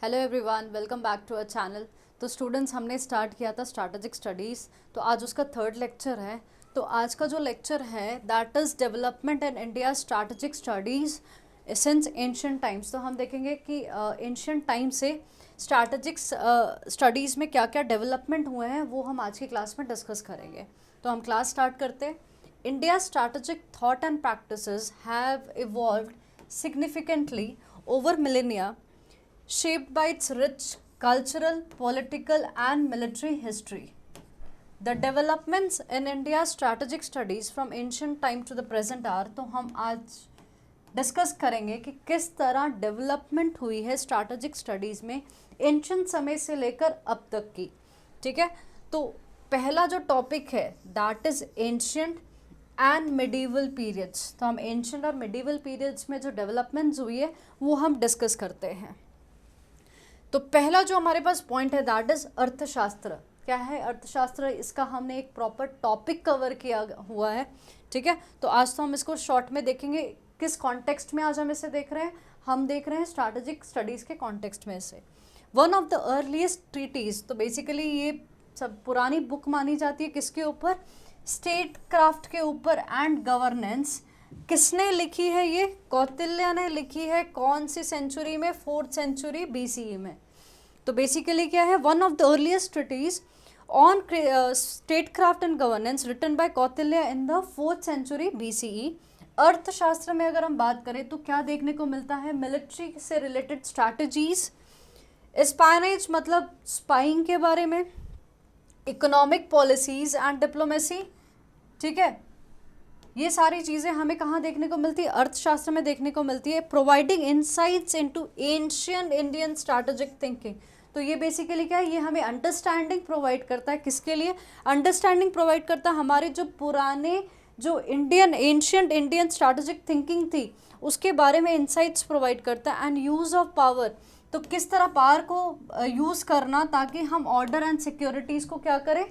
Hello everyone, welcome back to our channel. तो students, हमने start किया था स्ट्रैटेजिक स्टडीज़, तो आज उसका थर्ड लेक्चर है। तो आज का जो लेक्चर है that is development in India strategic studies since ancient times. तो हम देखेंगे कि एंशिएंट टाइम से स्ट्रैटेजिक स्टडीज़ में क्या क्या डेवलपमेंट हुए हैं वो हम आज की क्लास में डिस्कस करेंगे। तो हम क्लास स्टार्ट करते हैं। India strategic thought and practices have evolved significantly over millennia, shaped by its rich cultural, political, and military history. The developments in India's strategic studies from ancient time to the present are, तो हम आज discuss करेंगे कि किस तरह development हुई है strategic studies में एंशिएंट समय से लेकर अब तक की। ठीक है, तो पहला जो टॉपिक है that is ancient and medieval periods. तो हम एंशिएंट और मिडीवल पीरियड्स में जो डेवलपमेंट्स हुई है वो हम डिस्कस करते हैं। तो पहला जो हमारे पास पॉइंट है दैट इज अर्थशास्त्र। क्या है अर्थशास्त्र? इसका हमने एक प्रॉपर टॉपिक कवर किया हुआ है। ठीक है, तो आज तो हम इसको शॉर्ट में देखेंगे। किस कॉन्टेक्स्ट में आज हम इसे देख रहे हैं? हम देख रहे हैं स्ट्रैटेजिक स्टडीज़ के कॉन्टेक्स्ट में से। One of the earliest treaties, तो बेसिकली ये सब पुरानी बुक मानी जाती है किसके ऊपर? स्टेट क्राफ्ट के ऊपर एंड गवर्नेंस। किसने लिखी है? ये कौटिल्य ने लिखी है। कौन सी सेंचुरी में? 4th सेंचुरी BCE में। तो बेसिकली क्या है? One of the earliest treatise on statecraft and governance written by Kautilya in the 4th century BCE। Arthashastra में अगर हम बात करें तो क्या देखने को मिलता है? मिलिट्री से रिलेटेड स्ट्रैटेजीज, स्पाइनेज मतलब स्पाइंग के बारे में, इकोनॉमिक पॉलिसीज एंड डिप्लोमेसी। ठीक है, ये सारी चीज़ें हमें कहाँ देखने को मिलती है? अर्थशास्त्र में देखने को मिलती है। Providing insights into ancient Indian strategic thinking. तो ये बेसिकली क्या है? ये हमें अंडरस्टैंडिंग प्रोवाइड करता है। किसके लिए अंडरस्टैंडिंग प्रोवाइड करता है? हमारे जो पुराने जो एंशिएंट इंडियन स्ट्रैटेजिक थिंकिंग थी उसके बारे में इंसाइट्स प्रोवाइड करता है। एंड यूज़ ऑफ पावर, तो किस तरह पावर को यूज़ करना ताकि हम ऑर्डर एंड सिक्योरिटीज़ को क्या करें?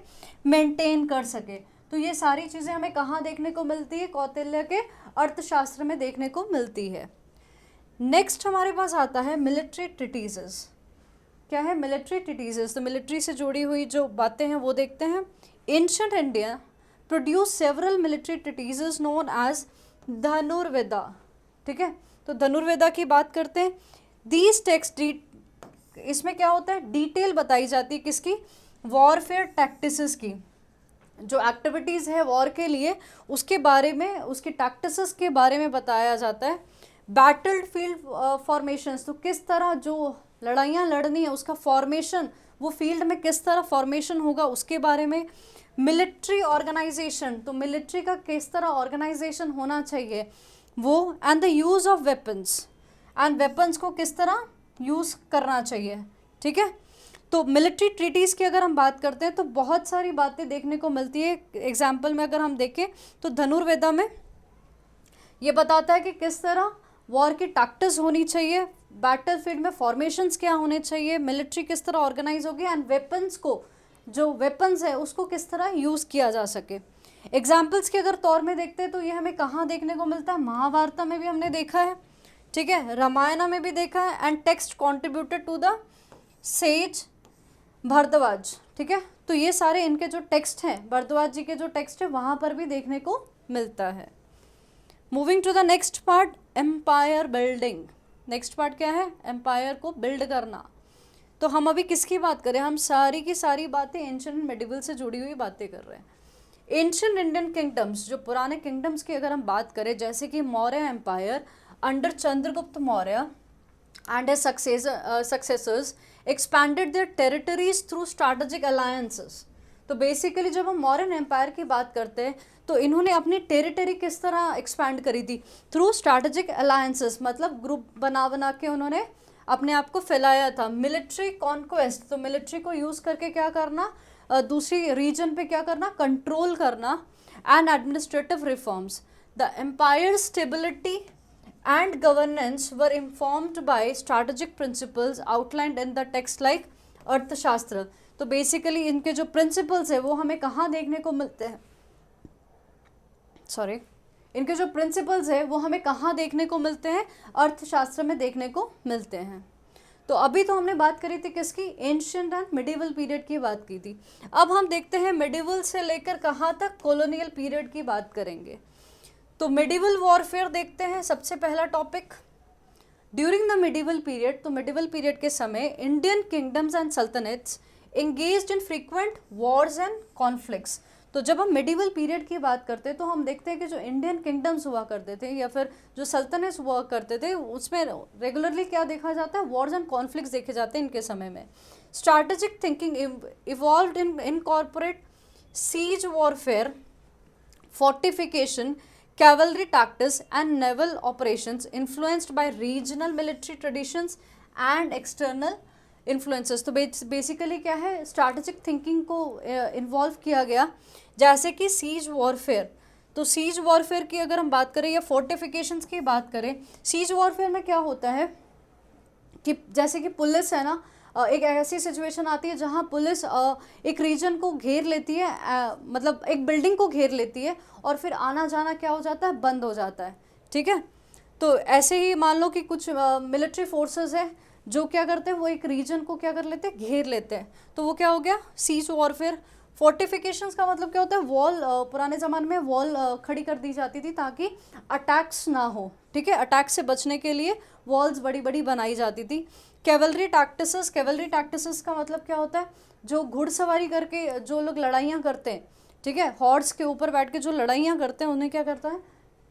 मेंटेन कर सके। तो ये सारी चीज़ें हमें कहाँ देखने को मिलती है? कौटिल्य के अर्थशास्त्र में देखने को मिलती है। नेक्स्ट हमारे पास आता है मिलिट्री ट्रीटीजेस। क्या है मिलिट्री ट्रीटीजेस? तो मिलिट्री से जुड़ी हुई जो बातें हैं वो देखते हैं। Ancient India produce several military treatises known as Dhanurveda. ठीक है, तो धनुर्वेदा की बात करते हैं। दीज टेक्स्ट, इसमें क्या होता है? डिटेल बताई जाती है किसकी? वॉरफेयर टैक्टिसेस की। जो एक्टिविटीज़ है वॉर के लिए उसके बारे में, उसकी टैक्टिसेस के बारे में बताया जाता है। बैटल फील्ड फॉर्मेशंस, तो किस तरह जो लड़ाइयाँ लड़नी है उसका फॉर्मेशन, वो फील्ड में किस तरह फॉर्मेशन होगा उसके बारे में। मिलिट्री ऑर्गेनाइजेशन, तो मिलिट्री का किस तरह ऑर्गेनाइजेशन होना चाहिए वो। And the use of weapons, and weapons को किस तरह यूज़ करना चाहिए। ठीक है, तो मिलिट्री ट्रीटीज़ की अगर हम बात करते हैं तो बहुत सारी बातें देखने को मिलती है। एग्जाम्पल में अगर हम देखें तो धनुर्वेदा में ये बताता है कि किस तरह वॉर की टैक्टिक्स होनी चाहिए, बैटल फील्ड में फॉर्मेशंस क्या होने चाहिए, मिलिट्री किस तरह ऑर्गेनाइज होगी, एंड वेपन्स को, जो वेपन्स है उसको किस तरह यूज़ किया जा सके। एग्जाम्पल्स के अगर तौर में देखते हैं तो ये हमें कहाँ देखने को मिलता है? महाभारत में भी हमने देखा है। ठीक है, रामायण में भी देखा है। And text contributed to the sage Bharadwaj. ठीक है, तो ये सारे इनके जो टेक्स्ट हैं, भारद्वाज जी के जो टेक्स्ट है वहाँ पर भी देखने को मिलता है। Moving to the next part, empire building. Next part क्या है? एम्पायर को बिल्ड करना। तो हम अभी किसकी बात करें? हम सारी की सारी बातें एंशिएंट मेडिवल से जुड़ी हुई बातें कर रहे हैं। एंशिएंट इंडियन किंगडम्स, जो पुराने किंगडम्स की अगर हम बात करें, जैसे कि Maurya empire under Chandragupta Maurya and his successors expanded their territories through strategic alliances। तो बेसिकली जब हम मौर्यन एम्पायर की बात करते हैं तो इन्होंने अपनी टेरिटरी किस तरह एक्सपैंड करी थी? थ्रू स्ट्रैटेजिक अलायंसेस, मतलब ग्रुप बना बना के उन्होंने अपने आप को फैलाया था। मिलिट्री कॉन्क्वेस्ट, तो मिलिट्री को यूज़ करके क्या करना? दूसरी रीजन पे क्या करना? कंट्रोल करना। And administrative reforms, the empire stability and governance were informed by strategic principles outlined in the text like अर्थशास्त्र। तो बेसिकली इनके जो प्रिंसिपल्स है वो हमें कहाँ देखने को मिलते हैं? इनके जो प्रिंसिपल्स है वो हमें कहाँ देखने को मिलते हैं? अर्थशास्त्र में देखने को मिलते हैं। तो अभी तो हमने बात करी थी किसकी, एंशिएंट एंड मिडिवल पीरियड की बात की थी। अब हम देखते हैं मिडिवल से लेकर कहाँ तक, कॉलोनियल पीरियड की बात करेंगे। तो मिडिवल वॉरफेयर देखते हैं, सबसे पहला topic. During the medieval period, तो मिडिवल पीरियड के समय Indian kingdoms and sultanates engaged in frequent wars and conflicts. तो जब हम मिडिवल पीरियड की बात करते हैं तो हम देखते हैं कि जो इंडियन किंगडम्स हुआ करते थे या फिर जो सल्तनट्स हुआ करते थे उसमें रेगुलरली क्या देखा जाता है, वॉर्स एंड कॉन्फ्लिक्ट्स देखे जाते हैं इनके समय में। Strategic thinking evolved in corporate siege warfare, fortification, cavalry tactics and naval operations influenced by regional military traditions and external influences। तो बेसिकली क्या है, स्ट्रैटेजिक थिंकिंग को इन्वॉल्व किया गया, जैसे कि सीज वॉरफेयर। तो सीज वॉरफेयर की अगर हम बात करें या फोर्टिफिकेशंस की बात करें, सीज वॉरफेयर में क्या होता है कि जैसे कि पुलिस है ना, एक ऐसी सिचुएशन आती है जहां पुलिस एक रीजन को घेर लेती है, मतलब एक बिल्डिंग को घेर लेती है और फिर आना जाना क्या हो जाता है, बंद हो जाता है, ठीक है। तो ऐसे ही मान लो कि कुछ मिलिट्री फोर्सेस है जो क्या करते हैं, वो एक रीजन को क्या कर लेते हैं, घेर लेते हैं, तो वो क्या हो गया, सीज वॉरफेयर। फोर्टिफिकेशंस का मतलब क्या होता है, वॉल, पुराने ज़माने में वॉल खड़ी कर दी जाती थी ताकि अटैक्स ना हो, ठीक है, अटैक से बचने के लिए वॉल्स बड़ी बड़ी बनाई जाती थी। कैवलरी टैक्टिसेस, कैवलरी टैक्टिसेस का मतलब क्या होता है, जो घुड़सवारी करके जो लोग लड़ाइयाँ करते हैं, ठीक है, हॉर्स के ऊपर बैठ के जो लड़ाइयाँ करते हैं उन्हें क्या करता है,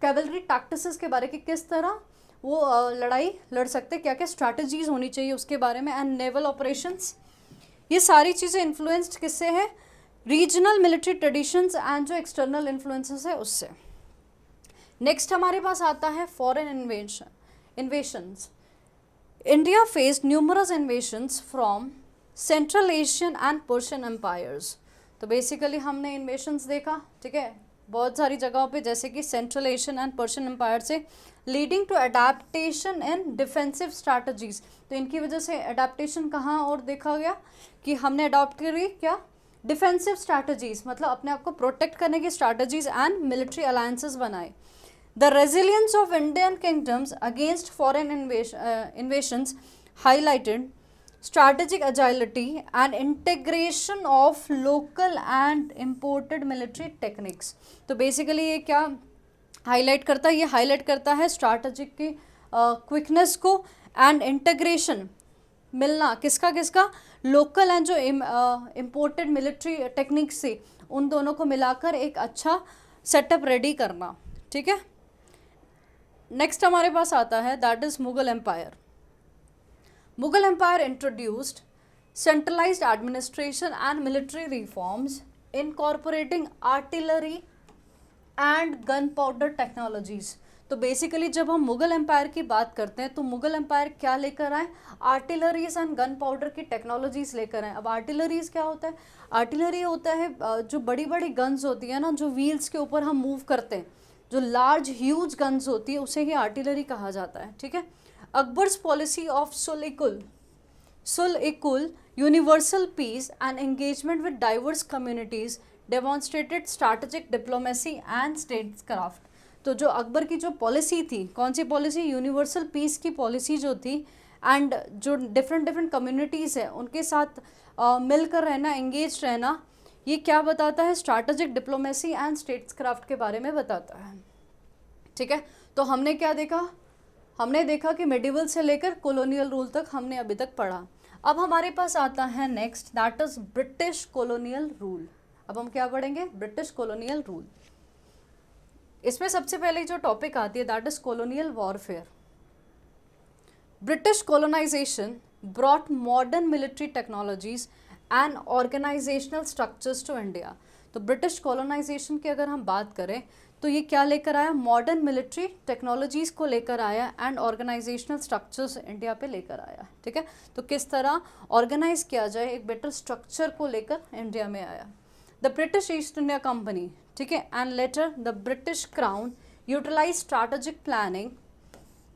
कैवलरी टैक्टिसेस के बारे की किस तरह वो लड़ाई लड़ सकते हैं, क्या क्या स्ट्रैटेजीज होनी चाहिए उसके बारे में। एंड नेवल ऑपरेशंस, ये सारी चीज़ें इन्फ्लुएंस्ड किससे है, रीजनल मिलिट्री ट्रेडिशंस एंड जो एक्सटर्नल इन्फ्लुएंसेस है उससे। नेक्स्ट हमारे पास आता है foreign invasions. India faced numerous invasions from Central Asian and Persian empires. तो बेसिकली हमने इन्वेशंस देखा, ठीक है, बहुत सारी जगहों पे, जैसे कि Central Asian and Persian empire से, leading to adaptation in defensive strategies. तो इनकी वजह से अडेप्टेशन कहाँ और देखा गया कि हमने अडॉप्ट करी क्या, डिफेंसिव स्ट्रैटेजीज, मतलब अपने आप को प्रोटेक्ट करने की स्ट्रैटेजीज एंड मिलिट्री अलायंसेस बनाए। The resilience of Indian kingdoms against foreign invasions highlighted strategic agility and integration of local and imported military techniques। तो बेसिकली ये क्या हाईलाइट करता है, ये हाईलाइट करता है स्ट्रैटेजिक की क्विकनेस को एंड इंटीग्रेशन, मिलना किसका किसका, लोकल एंड जो इम्पोर्टेड मिलिट्री टेक्निक्स से, उन दोनों को मिलाकर एक अच्छा सेटअप रेडी करना, ठीक है। नेक्स्ट हमारे पास आता है that is Mughal empire. Mughal empire introduced centralised administration and military reforms incorporating artillery and gunpowder technologies. तो बेसिकली जब हम मुगल एम्पायर की बात करते हैं तो मुगल एम्पायर क्या लेकर आए, आर्टिलरीज एंड गन पाउडर की टेक्नोलॉजीज लेकर आए। अब आर्टिलरीज क्या होता है, आर्टिलरी होता है जो बड़ी बड़ी गन्स होती है ना, जो व्हील्स के ऊपर हम मूव करते हैं, जो लार्ज ह्यूज गन्स होती है उसे ही आर्टिलरी कहा जाता है, ठीक है। Akbar's policy of Sulh-e-Kul universal peace and engagement with diverse communities demonstrated strategic diplomacy and statecraft. तो जो अकबर की जो पॉलिसी थी, कौन सी पॉलिसी, यूनिवर्सल पीस की पॉलिसी जो थी, एंड जो डिफरेंट कम्युनिटीज़ है उनके साथ मिलकर रहना, एंगेज रहना, ये क्या बताता है, स्ट्रैटेजिक डिप्लोमेसी एंड स्टेट्सक्राफ्ट के बारे में बताता है, ठीक है। तो हमने क्या देखा, हमने देखा कि मेडिवल से लेकर कॉलोनियल रूल तक हमने अभी तक पढ़ा। अब हमारे पास आता है next that is British colonial rule. अब हम क्या पढ़ेंगे, ब्रिटिश कॉलोनियल रूल। इसमें सबसे पहले जो टॉपिक आती है that is colonial warfare. British colonisation brought modern military technologies and organisational structures to India. तो ब्रिटिश कॉलोनाइजेशन की अगर हम बात करें तो ये क्या लेकर आया, मॉडर्न मिलिट्री टेक्नोलॉजीज़ को लेकर आया एंड ऑर्गेनाइजेशनल स्ट्रक्चर्स इंडिया पे लेकर आया, ठीक है। तो किस तरह ऑर्गेनाइज किया जाए, एक बेटर स्ट्रक्चर को लेकर इंडिया में आया। The British East India Company, ठीक है, and later the British crown utilise strategic planning,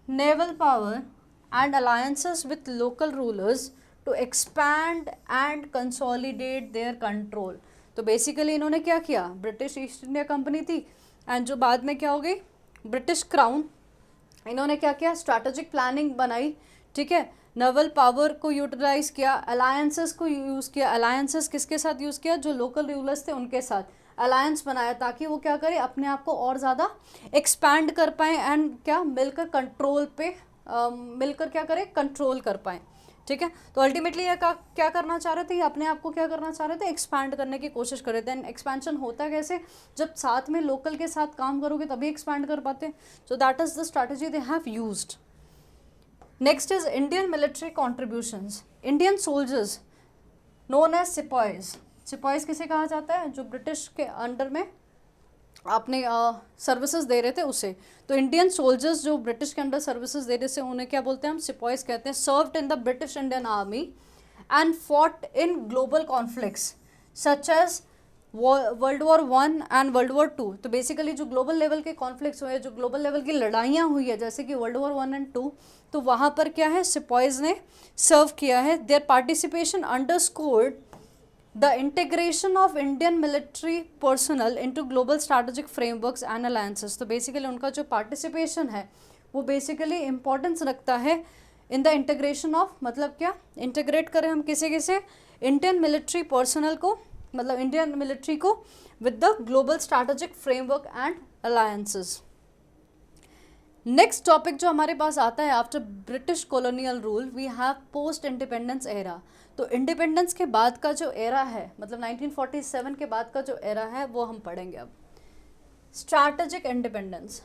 naval power and alliances with local rulers to expand and consolidate their control. तो बेसिकली इन्होंने क्या किया, ब्रिटिश ईस्ट इंडिया कंपनी थी and जो बाद में क्या हो गई ब्रिटिश क्राउन, इन्होंने क्या किया, स्ट्रैटेजिक प्लानिंग बनाई, ठीक है, नवल पावर को यूटिलाइज किया, अलायंसेस को यूज़ किया। अलायंसेस किसके साथ यूज़ किया? जो लोकल रूलर्स थे उनके साथ अलायंस बनाया, ताकि वो क्या करे, अपने आप को और ज़्यादा एक्सपैंड कर पाए एंड क्या मिलकर कंट्रोल पे मिलकर क्या करे, कंट्रोल कर पाए। ठीक है, तो अल्टीमेटली ये क्या करना चाह रहे थे, ये अपने आप को क्या करना चाह रहे थे, एक्सपैंड करने की कोशिश कर रहे थे। एंड एक्सपेंशन होता कैसे, जब साथ में लोकल के साथ काम करोगे तभी एक्सपैंड कर पाते। So that is the strategy they have used. Next is Indian military contributions. Indian soldiers known as sipahis. Sipahis किसे कहा जाता है? जो ब्रिटिश के अंडर में अपने सर्विसेज दे रहे थे उसे। तो इंडियन सोल्जर्स जो ब्रिटिश के अंडर सर्विसेज दे रहे थे उन्हें क्या बोलते हैं हम? सिपाहीज कहते हैं। Served in the British Indian army and fought in global conflicts such as world war 1 and world war 2। तो बेसिकली जो ग्लोबल लेवल के कॉन्फ्लिक्ट्स हुए, जो ग्लोबल लेवल की लड़ाइयाँ हुई है, जैसे कि वर्ल्ड वॉर 1 एंड 2, तो वहाँ पर क्या है, सिपाहीज ने सर्व किया है। Their participation underscored the integration of Indian military personnel into global strategic frameworks and alliances। तो बेसिकली उनका जो पार्टिसिपेशन है वो बेसिकली इम्पोर्टेंस रखता है इन द इंटीग्रेशन ऑफ, मतलब क्या इंटीग्रेट करें हम किसे किसे, इंडियन मिलिट्री पर्सनल को, मतलब इंडियन मिलिट्री को with the global strategic framework and alliances. Next topic जो हमारे पास आता है, after British colonial rule we have post independence era. तो इंडिपेंडेंस के बाद का जो एरा है, मतलब 1947 के बाद का जो एरा है वो हम पढ़ेंगे अब। Strategic independence.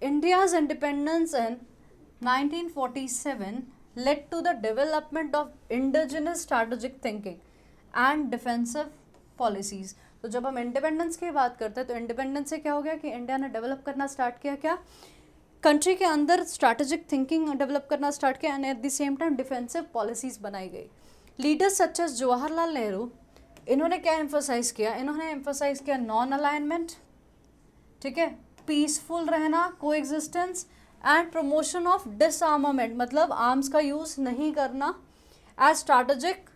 India's independence in 1947 led to the development of indigenous strategic thinking and defensive policies. तो जब हम इंडिपेंडेंस की बात करते हैं तो इंडिपेंडेंस से क्या हो गया कि इंडिया ने डेवलप करना स्टार्ट किया, क्या कंट्री के अंदर स्ट्रैटेजिक थिंकिंग डेवलप करना स्टार्ट किया and at the same time defensive policies बनाई गई। Leaders such as Jawaharlal Nehru, इन्होंने क्या एम्फोसाइज किया? इन्होंने एम्फोसाइज किया नॉन अलाइनमेंट, ठीक है, पीसफुल रहना, को एग्जिस्टेंस एंड प्रमोशन ऑफ डिसआर्मामेंट, मतलब आर्म्स का यूज़ नहीं करना, एज स्ट्रैटेजिक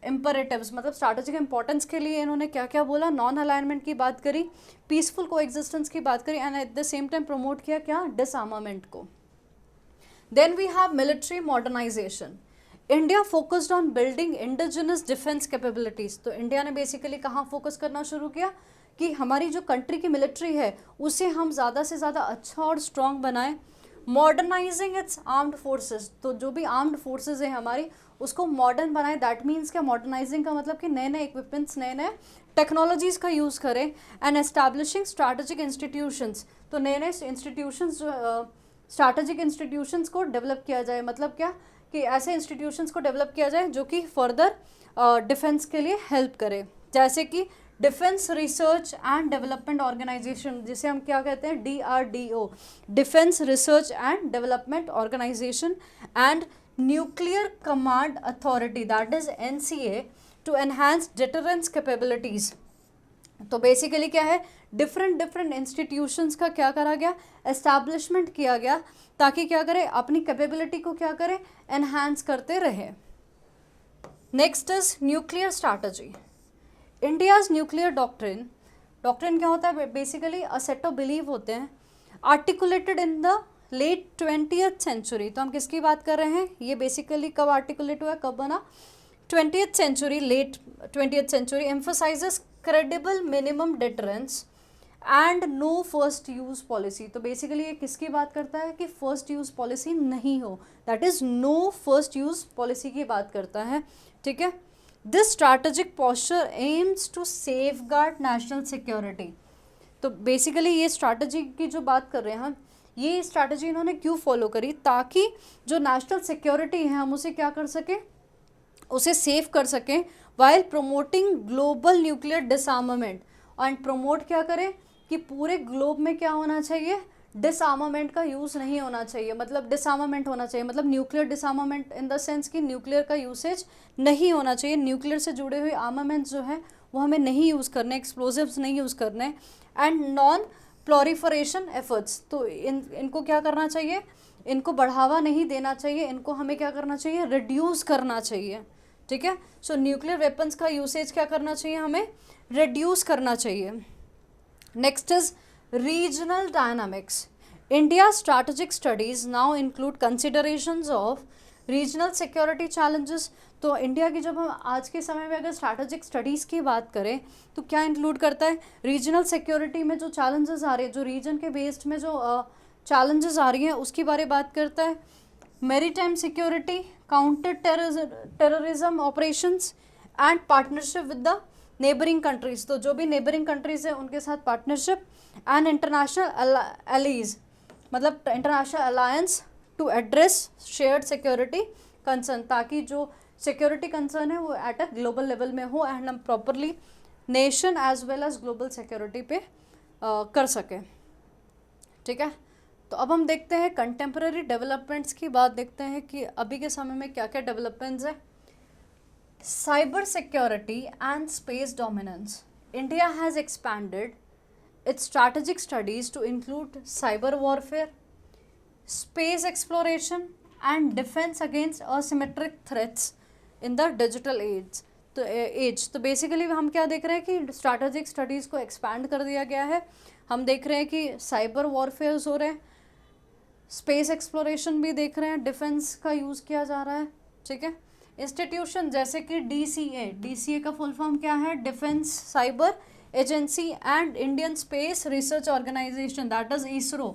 इम्परेटिव्स, मतलब स्ट्रैटेजिक इंपॉर्टेंस के लिए इन्होंने क्या क्या बोला? नॉन अलाइनमेंट की बात करी, पीसफुल को एग्जिस्टेंस की बात करी and at the same time promote किया क्या? डिसआर्मामेंट को। Then we have military modernisation. India focused on building indigenous defence capabilities. तो इंडिया ने बेसिकली कहाँ फोकस करना शुरू किया कि हमारी जो कंट्री की मिलिट्री है उसे हम ज़्यादा से ज़्यादा अच्छा और स्ट्रॉन्ग बनाएं। मॉडर्नाइजिंग इट्स आर्म्ड फोर्सेस, तो जो भी आर्म्ड फोर्सेस है हमारी उसको मॉडर्न बनाए। दैट मीन्स क्या? मॉडर्नाइजिंग का मतलब कि नए नए इक्विपमेंट्स, नए नए टेक्नोलॉजीज़ का यूज़ करें। एंड एस्टैब्लिशिंग स्ट्रैटेजिक इंस्टीट्यूशंस, तो नए नए इंस्टीट्यूशंस जो स्ट्रैटेजिक इंस्टीट्यूशंस को डेवलप किया जाए, मतलब क्या कि ऐसे इंस्टीट्यूशंस को डेवलप किया जाए जो कि फर्दर डिफेंस के लिए हेल्प करे, जैसे कि defence research and development organisation, जिसे हम क्या कहते हैं? DRDO, defence research and development organisation, and nuclear command authority, that is NCA, to enhance deterrence capabilities. तो बेसिकली क्या है? डिफरेंट इंस्टीट्यूशंस का क्या करा गया? एस्टैब्लिशमेंट किया गया, ताकि क्या करें? अपनी कैपेबिलिटी को क्या करें? एनहांस करते रहे। Next is nuclear strategy. India's nuclear doctrine. Doctrine क्या होता है? Basically a set of belief होते हैं articulated in the late 20th century. तो हम किसकी बात कर रहे हैं? ये बेसिकली कब आर्टिकुलेट हुआ, कब बना? 20th century, late 20th century. Emphasises credible minimum deterrence and no first use policy. तो बेसिकली ये किसकी बात करता है कि फर्स्ट यूज़ पॉलिसी नहीं हो, that is no first use policy की बात करता है, ठीक है। This strategic posture aims to safeguard national security. तो बेसिकली ये स्ट्रैटेजी की जो बात कर रहे हैं हम, ये स्ट्रैटेजी इन्होंने क्यों फॉलो करी? ताकि जो नेशनल सिक्योरिटी है हम उसे क्या कर सकें? उसे सेव कर सकें, while promoting global nuclear डिसआर्मामेंट। And promote क्या करें कि पूरे ग्लोब में क्या होना चाहिए? डिसआर्मामेंट का यूज़ नहीं होना चाहिए, मतलब डिसआर्मामेंट होना चाहिए, मतलब न्यूक्लियर डिसआर्मामेंट इन द सेंस कि न्यूक्लियर का यूसेज नहीं होना चाहिए। न्यूक्लियर से जुड़े हुए आर्मामेंट्स जो है वो हमें नहीं यूज़ करने, एक्सप्लोजिव्स नहीं यूज़ करने। एंड नॉन प्लोरीफरेशन एफर्ट्स, तो इनको क्या करना चाहिए? इनको बढ़ावा नहीं देना चाहिए, इनको हमें क्या करना चाहिए? रिड्यूस करना चाहिए, ठीक है। सो न्यूक्लियर वेपन्स का यूसेज क्या करना चाहिए? हमें रिड्यूस करना चाहिए। Next is regional dynamics. India's strategic studies now include considerations of regional security challenges, तो इंडिया की जब हम आज के समय में अगर स्ट्रैटेजिक स्टडीज़ की बात करें तो क्या इंक्लूड करता है, रीजनल सिक्योरिटी में जो चैलेंजेस आ रहे हैं, जो रीजन के बेस्ड में जो चैलेंजेस आ रही हैं उसकी बारे बात करता है। Maritime security, counter terrorism operations and partnership with the neighbouring countries, तो जो भी नेबरिंग कंट्रीज है उनके साथ पार्टनरशिप, एंड इंटरनेशनल एलीज, मतलब international alliance to address shared security concern, ताकि जो सिक्योरिटी कंसर्न है वो एट अ ग्लोबल लेवल में हो एंड हम properly nation as well as global security पे कर सकें। ठीक है, तो अब हम देखते हैं कंटेम्प्रेरी डेवलपमेंट्स की बात, देखते हैं कि अभी के समय में क्या क्या डेवलपमेंट्स है। Cyber security and space dominance, India has expanded its strategic studies to include cyber warfare, space exploration and defense against asymmetric threats in the digital age। तो बेसिकली हम क्या देख रहे हैं कि स्ट्रैटेजिक स्टडीज़ को एक्सपैंड कर दिया गया है। हम देख रहे हैं कि साइबर वॉरफेयर्स हो रहे हैं, स्पेस एक्सप्लोरेशन भी देख रहे हैं, डिफेंस का यूज़ किया जा रहा है। ठीक है, इंस्टीट्यूशन जैसे कि डीसीए का फुल फॉर्म क्या है, defence cyber agency and Indian space research organisation, that is ISRO,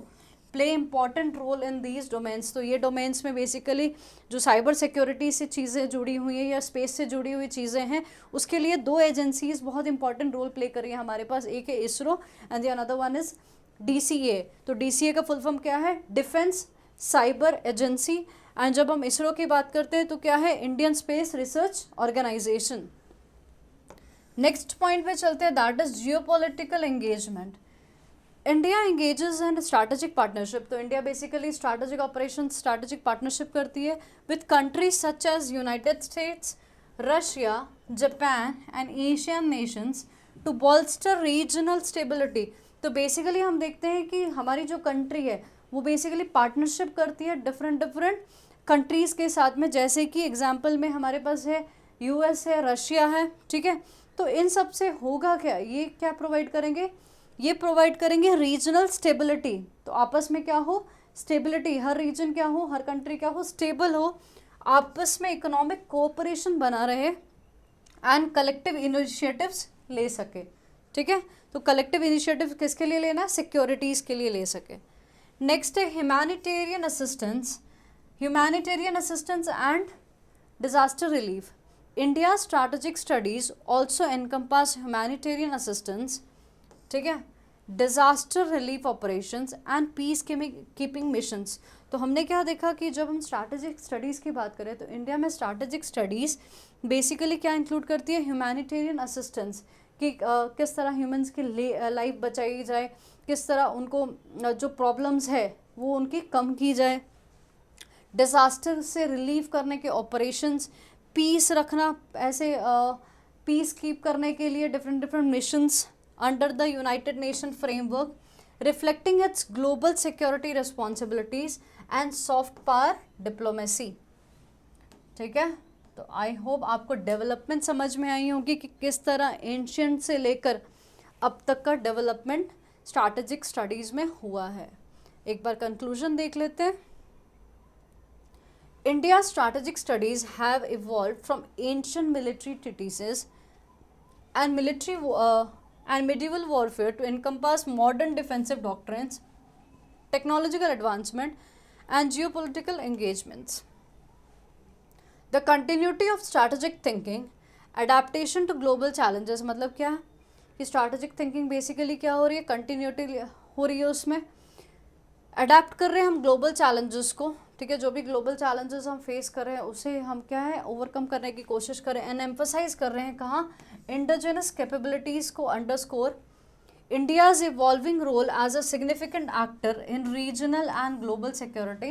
play important role in these domains. तो ये डोमेन्स में बेसिकली जो साइबर सिक्योरिटी से चीज़ें जुड़ी हुई हैं या स्पेस से जुड़ी हुई चीज़ें हैं, उसके लिए दो एजेंसीज बहुत इंपॉर्टेंट रोल प्ले कर रही है हमारे पास, एक है ISRO and the another one is DCA. तो डीसीए का फुल फॉर्म क्या है, डिफेंस साइबर एजेंसी, एंड जब हम इसरो की बात करते हैं तो क्या है, Indian space research Organisation. Next point पे चलते हैं, that is geopolitical engagement. India engages in strategic partnership, तो India basically strategic operation, strategic partnership करती है with countries such as United States, Russia, Japan and Asian nations to bolster regional stability. तो basically हम देखते हैं कि हमारी जो कंट्री है वो बेसिकली पार्टनरशिप करती है डिफरेंट कंट्रीज़ के साथ में, जैसे कि एग्जाम्पल में हमारे पास है यूएस है, रशिया है। ठीक है, तो इन सब से होगा क्या, ये क्या प्रोवाइड करेंगे, ये प्रोवाइड करेंगे रीजनल स्टेबिलिटी। तो आपस में क्या हो, स्टेबिलिटी, हर रीजन क्या हो, हर कंट्री क्या हो, स्टेबल हो, आपस में इकोनॉमिक कोऑपरेशन बना रहे एंड कलेक्टिव इनिशिएटिव्स ले सके। ठीक है, तो कलेक्टिव इनिशिएटिव किसके लिए लेना, सिक्योरिटीज़ के लिए ले सके। नेक्स्ट है humanitarian assistance and disaster relief. India's strategic studies also encompass humanitarian assistance, ठीक है, disaster relief operations and peace keeping missions। तो हमने क्या देखा कि जब हम स्ट्रैटेजिक स्टडीज़ की बात करें तो इंडिया में स्ट्रैटेजिक स्टडीज़ बेसिकली क्या इंक्लूड करती है, ह्यूमैनिटेरियन असिस्टेंस, कि किस तरह ह्यूमंस की लाइफ बचाई जाए, किस तरह उनको जो प्रॉब्लम्स है वो उनकी कम की जाए, डिज़ास्टर से रिलीव करने के ऑपरेशंस, पीस रखना, ऐसे पीस कीप करने के लिए different missions under the United nation framework, reflecting it's global security responsibilities and soft power diplomacy. ठीक है, तो आई होप आपको डेवलपमेंट समझ में आई होगी कि किस तरह एंशिएंट से लेकर अब तक का डेवलपमेंट स्ट्रैटेजिक स्टडीज़ में हुआ है। एक बार कंक्लूजन देख लेते हैं। India's strategic studies have evolved from ancient military treatises and medieval warfare to encompass modern defensive doctrines, technological advancement, and geopolitical engagements. The continuity of strategic thinking, adaptation to global challenges, मतलब क्या कि strategic thinking basically क्या हो रही है, continuity हो रही है, उसमें अडेप्ट कर रहे हैं हम ग्लोबल चैलेंजेस को। ठीक है, जो भी ग्लोबल चैलेंजेस हम फेस कर रहे हैं उसे हम क्या है ओवरकम करने की कोशिश करें एंड एम्फसाइज कर रहे हैं कहाँ, इंडिजिनस कैपेबिलिटीज़ को underscore, India's evolving role as a significant actor in regional and global security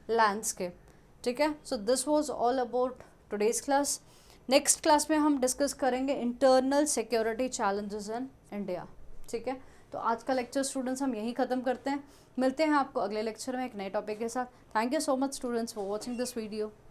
landscape. ठीक है, so this was all about today's class. Next class में हम डिस्कस करेंगे internal security challenges in India. ठीक है, तो आज का लेक्चर स्टूडेंट्स हम यहीं ख़त्म करते हैं, मिलते हैं आपको अगले लेक्चर में एक नए टॉपिक के साथ। Thank you so much students for watching this video.